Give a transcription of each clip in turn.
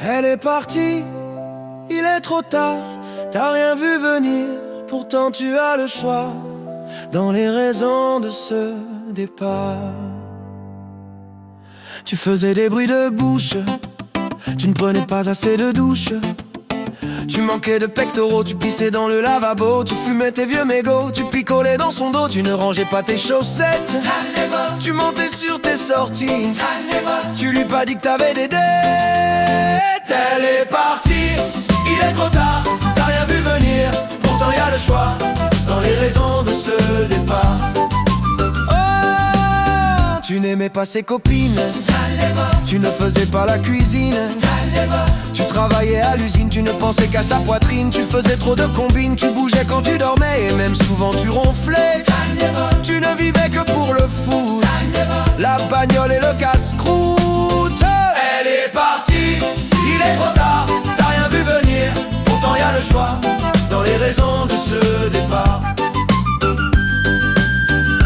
Elle est partie, il est trop tard, t'as rien vu venir, pourtant tu as le choix dans les raisons de ce départ. Tu faisais des bruits de bouche, tu ne prenais pas assez de douche. Tu manquais de pectoraux, tu pissais dans le lavabo. Tu fumais tes vieux mégots, tu picolais dans son dos. Tu ne rangeais pas tes chaussettes, tu montais sur tes sorties. Tu lui pas dit que t'avais des dettes. Elle est partie, il est trop tard, t'as rien vu venir, pourtant y a le choix dans les raisons de ce départ. Oh, tu n'aimais pas ses copines, tu ne faisais pas la cuisine, tu travaillais à l'usine, tu ne pensais qu'à sa poitrine. Tu faisais trop de combines, tu bougeais quand tu dormais et même souvent tu ronflais. Tu ne vivais que pour le foot, la bagnole et le casse-croûte. Elle est partie, il est trop tard, t'as rien vu venir, pourtant y a le choix dans les raisons de ce départ.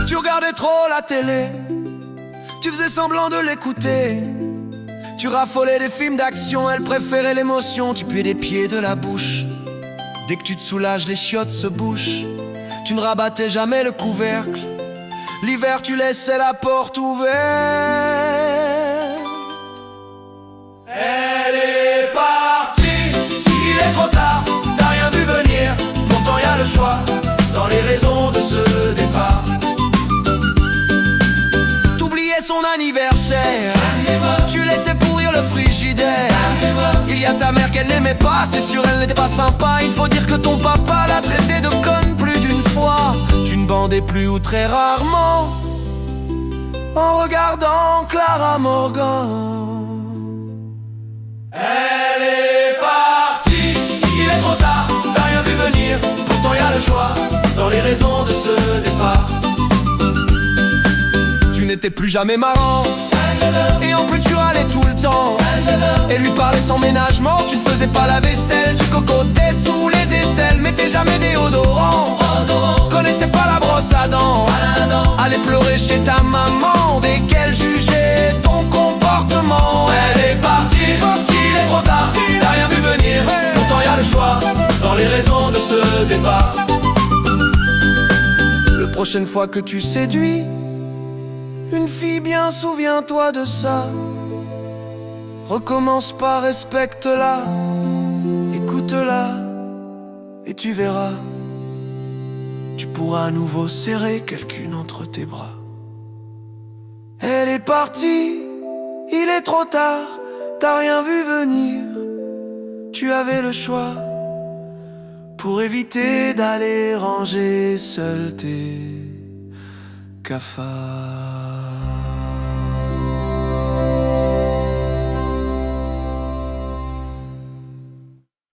Tu regardais trop la télé, tu faisais semblant de l'écouter. Tu raffolais des films d'action, elle préférait l'émotion. Tu puais des pieds de la bouche, dès que tu te soulages les chiottes se bouchent. Tu ne rabattais jamais le couvercle, l'hiver tu laissais la porte ouverte. Elle est partie, il est trop tard, t'as rien vu venir, pourtant y a le choix dans les raisons de ce départ. T'oubliais son anniversaire, tu laissais pourrir le frigidaire. Il y a ta mère qu'elle n'aimait pas, c'est sûr elle n'était pas sympa. Il faut dire que ton papa l'a traité de conne plus d'une fois. Tu ne bandais plus ou très rarement en regardant Clara Morgan. Elle est partie, il est trop tard, t'as rien vu venir, pourtant y a le choix dans les raisons de ce départ. Tu n'étais plus jamais marrant, et en plus tu râlais tout le temps, et lui parlais sans ménagement. Tu ne faisais pas la vaisselle, tu cocotais sous les aisselles, mettais jamais déodorant, connaissais pas la brosse à dents, allais pleurer chez ta maman dès qu'elle jugeait ton comportement. Elle est partie, il est trop tard, t'as rien vu venir, pourtant y a le choix dans les raisons de ce départ. La prochaine fois que tu séduis une fille, bien souviens-toi de ça. Recommence pas, respecte-la, écoute-la, et tu verras, tu pourras à nouveau serrer quelqu'une entre tes bras. Elle est partie, il est trop tard, t'as rien vu venir. Tu avais le choix pour éviter d'aller ranger seul tes cafards.